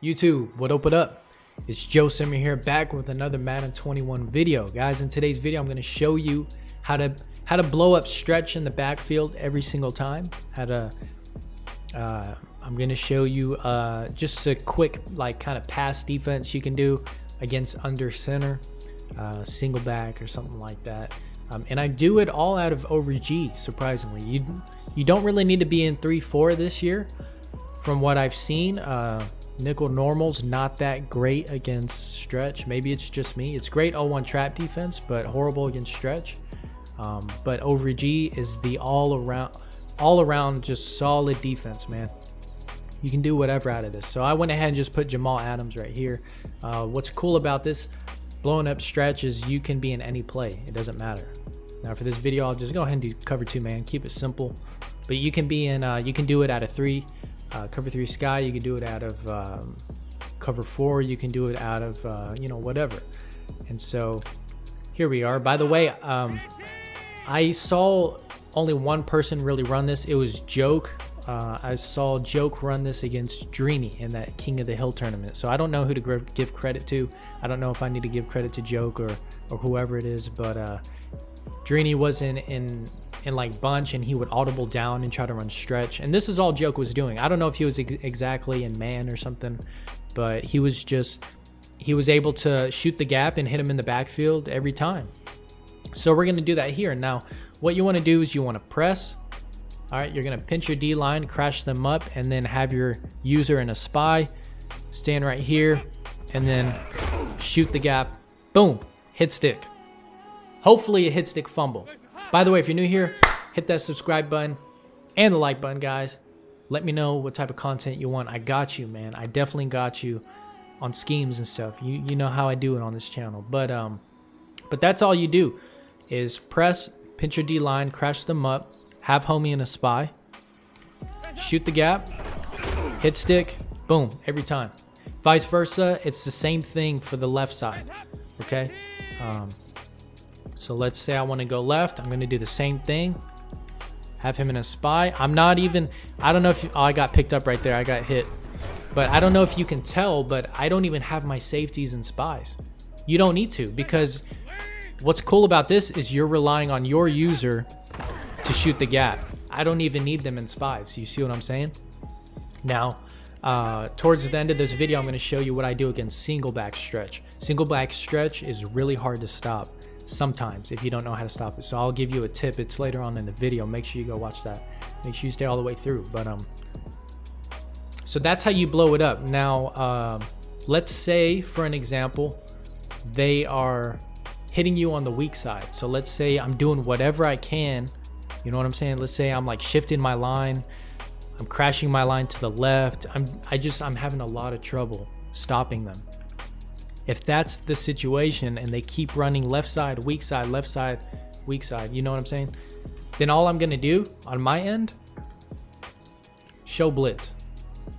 YouTube, what up? It's Joe Simmer here, back with another Madden 21 video. Guys, in today's video, I'm going to show you how to blow up stretch in the backfield every single time. I'm going to show you just a quick kind of pass defense you can do against under center, single back or something like that. And I do it all out of over G, surprisingly. You don't really need to be in 3-4 this year. From what I've seen, nickel normal's not that great against stretch. Maybe it's just me. It's great 0-1 trap defense, but horrible against stretch. But over G is the all around just solid defense, man. You can do whatever out of this. So I went ahead and just put Jamal Adams right here. What's cool about this blowing up stretch is you can be in any play. It doesn't matter. Now for this video, I'll just go ahead and do cover 2 man. Keep it simple. But you can be in. You can do it out of 3. Cover 3 sky, you can do it out of cover 4, you can do it out of whatever. And so here we are. By the way, I saw only one person really run this. It was Joke. I saw Joke run this against Dreeny in that King of the Hill tournament. So I don't know who to give credit to. I don't know if I need to give credit to Joke or whoever it is, but Dreeny was in like bunch, and he would audible down and try to run stretch, and this is all Joke was doing. I don't know if he was exactly in man or something, but he was able to shoot the gap and hit him in the backfield every time. So we're going to do that here. Now what you want to do is you want to press. All right, you're going to pinch your D line, crash them up, and then have your user and a spy stand right here and then shoot the gap. Boom, hit stick. Hopefully a hit stick fumble. By the way, if you're new here, hit that subscribe button and the like button, guys. Let me know what type of content you want. I got you, man. I definitely got you on schemes and stuff. You know how I do it on this channel. But that's all you do is press, pinch your D line, crash them up, have homie and a spy, shoot the gap, hit stick, boom, every time. Vice versa, it's the same thing for the left side. Okay. So let's say I want to go left. I'm going to do the same thing. Have him in a spy. I don't know if I got picked up right there. I got hit. But I don't know if you can tell, but I don't even have my safeties and spies. You don't need to, because what's cool about this is you're relying on your user to shoot the gap. I don't even need them in spies. You see what I'm saying? Now, towards the end of this video, I'm going to show you what I do against single back stretch. Single back stretch is really hard to stop sometimes if you don't know how to stop it. So I'll give you a tip. It's later on in the video. Make sure you go watch that. Make sure you stay all the way through. But so that's how you blow it up. Now let's say, for an example, they are hitting you on the weak side. So let's say I'm doing whatever I can. You know what I'm saying? Let's say I'm like shifting my line, I'm crashing my line to the left. I'm having a lot of trouble stopping them. If that's the situation and they keep running left side, weak side, left side, weak side, you know what I'm saying? Then all I'm going to do on my end, show blitz.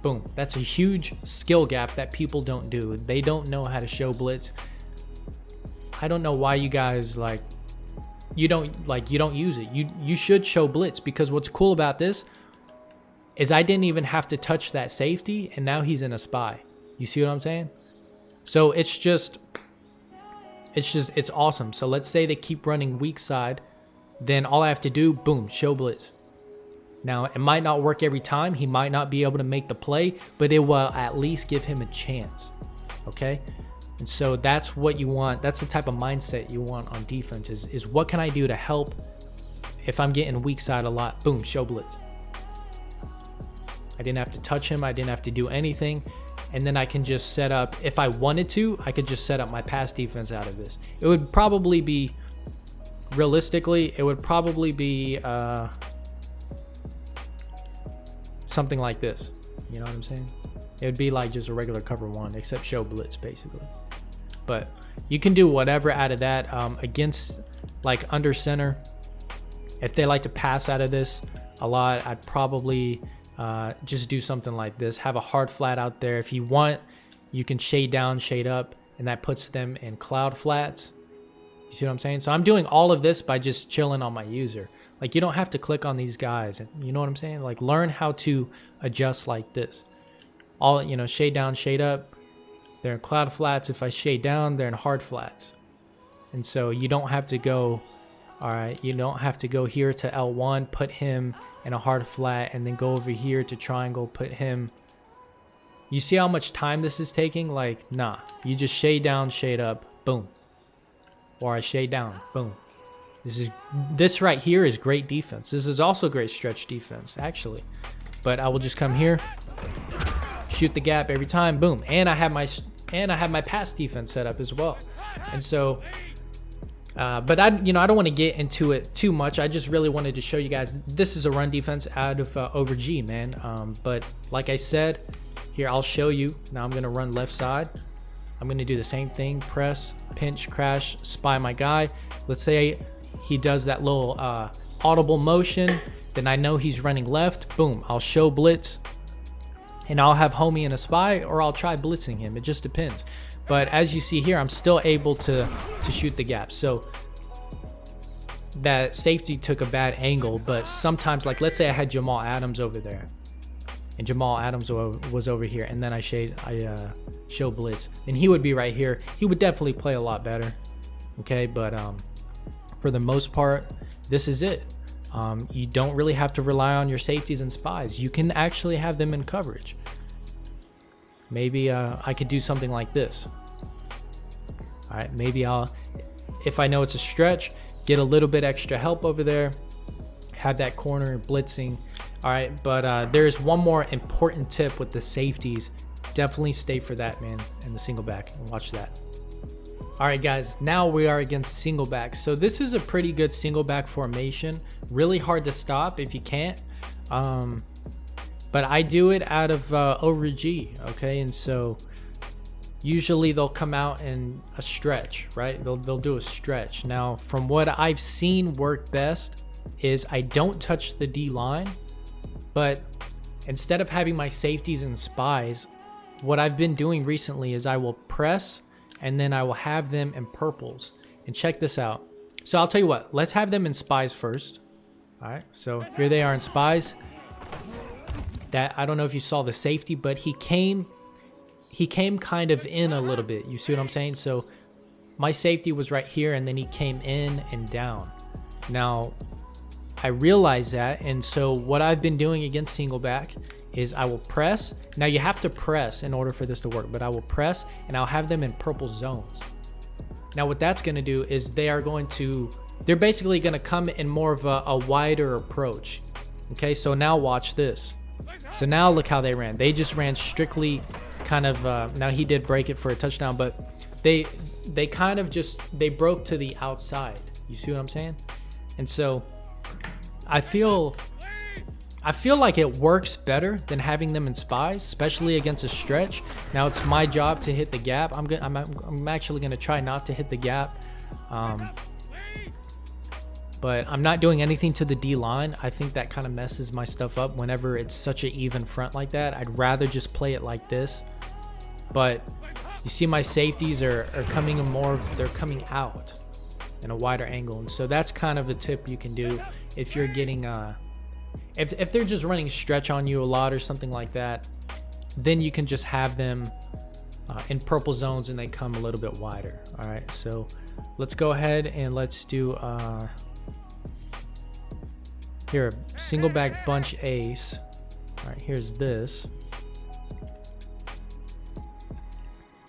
Boom. That's a huge skill gap that people don't do. They don't know how to show blitz. I don't know why you guys you don't use it. You should show blitz, because what's cool about this is I didn't even have to touch that safety, and now he's in a spy. You see what I'm saying? So it's awesome. So let's say they keep running weak side, then all I have to do, boom, show blitz. Now it might not work every time. He might not be able to make the play, but it will at least give him a chance. Okay? And so that's what you want. That's the type of mindset you want on defense is what can I do to help if I'm getting weak side a lot? Boom, show blitz. I didn't have to touch him. I didn't have to do anything. And then I can just set up, if I wanted to, I could just set up my pass defense out of this. It would probably be, realistically, it would probably be something like this. You know what I'm saying? It would be like just a regular cover 1, except show blitz, basically. But you can do whatever out of that. Against like under center, if they like to pass out of this a lot, I'd probably just do something like this. Have a hard flat out there. If you want, you can shade down, shade up, and that puts them in cloud flats. You see what I'm saying? So I'm doing all of this by just chilling on my user. Like, you don't have to click on these guys. You know what I'm saying? Like, learn how to adjust like this. all, you know, shade down, shade up. They're in cloud flats. If I shade down, they're in hard flats. And so you don't have to go, all right, you don't have to go here to L1, put him in a hard flat, and then go over here to triangle, put him. You see how much time this is taking? Like, nah, you just shade down, shade up, boom. Or I shade down, boom. This right here is great defense. This is also great stretch defense, actually. But I will just come here, shoot the gap every time, boom. And I have my pass defense set up as well. And so, but I don't want to get into it too much. I just really wanted to show you guys this is a run defense out of over G, man. But like I said, here I'll show you. Now I'm gonna run left side. I'm gonna do the same thing: press, pinch, crash, spy my guy. Let's say he does that little audible motion, then I know he's running left. Boom, I'll show blitz, and I'll have homie in a spy, or I'll try blitzing him. It just depends. But as you see here, I'm still able to shoot the gap. So that safety took a bad angle, but sometimes, like let's say I had Jamal Adams over there, and Jamal Adams was over here, and then I show blitz, and he would be right here. He would definitely play a lot better. Okay, but for the most part, this is it. You don't really have to rely on your safeties and spies. You can actually have them in coverage. Maybe I could do something like this. All right, maybe if I know it's a stretch, get a little bit extra help over there, have that corner blitzing. All right, but there's one more important tip with the safeties. Definitely stay for that, man, in the single back, and watch that. All right, guys, now we are against single back. So this is a pretty good single back formation. Really hard to stop if you can't. But I do it out of over G, okay? And so usually they'll come out in a stretch, right? They'll do a stretch. Now, from what I've seen work best is I don't touch the D line, but instead of having my safeties and spies, what I've been doing recently is I will press, and then I will have them in purples. And check this out. So I'll tell you what, let's have them in spies first. All right, so here they are in spies. That, I don't know if you saw the safety, but he came kind of in a little bit. You see what I'm saying? So my safety was right here, and then he came in and down. Now, I realize that, and so what I've been doing against single back is I will press. Now you have to press in order for this to work, but I will press and I'll have them in purple zones. Now what that's going to do is they're basically going to come in more of a wider approach. Okay, so now watch this. So now look how they ran. They just ran strictly kind of, now he did break it for a touchdown, but they kind of they broke to the outside. You see what I'm saying? And so I feel like it works better than having them in spies, especially against a stretch. Now it's my job to hit the gap. I'm actually going to try not to hit the gap. But I'm not doing anything to the D line. I think that kind of messes my stuff up whenever it's such an even front like that. I'd rather just play it like this. But you see my safeties are coming they're coming out in a wider angle. And so that's kind of a tip you can do if you're getting if they're just running stretch on you a lot or something like that, then you can just have them in purple zones and they come a little bit wider. All right, so let's go ahead and let's do here, single back bunch ace. All right, here's this.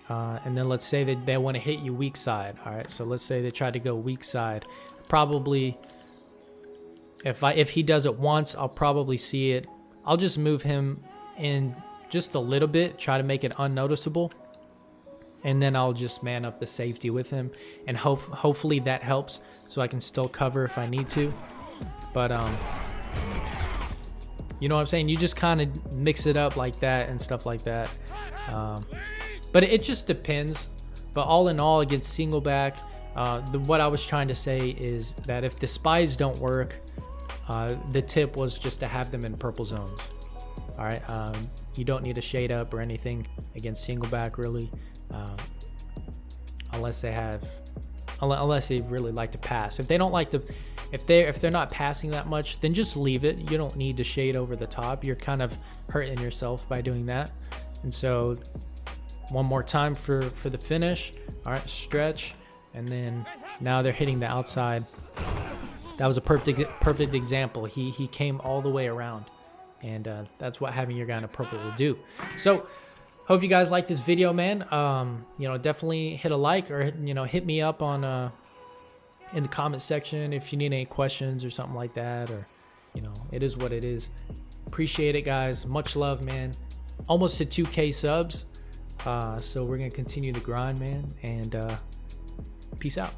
And then let's say that they want to hit you weak side. All right, so let's say they try to go weak side. Probably, if he does it once, I'll probably see it. I'll just move him in just a little bit, try to make it unnoticeable, and then I'll just man up the safety with him, and hopefully that helps, so I can still cover if I need to. But you know what I'm saying? You just kind of mix it up like that and stuff like that. But it just depends. But all in all, against single back, what I was trying to say is that if the spies don't work, the tip was just to have them in purple zones. All right, you don't need a shade up or anything against single back really, unless they really like to pass. If they don't like to, if they're not passing that much, then just leave it. You don't need to shade over the top. You're kind of hurting yourself by doing that. And so one more time for the finish. All right, stretch, and then now they're hitting the outside. That was a perfect example. He came all the way around, and that's what having your guy in a purple will do. So hope you guys like this video, man. You know, definitely hit a like, or you know, hit me up on in the comment section if you need any questions or something like that, or you know, it is what it is. Appreciate it, guys. Much love, man. Almost to 2K subs. So we're gonna continue the grind, man, and peace out.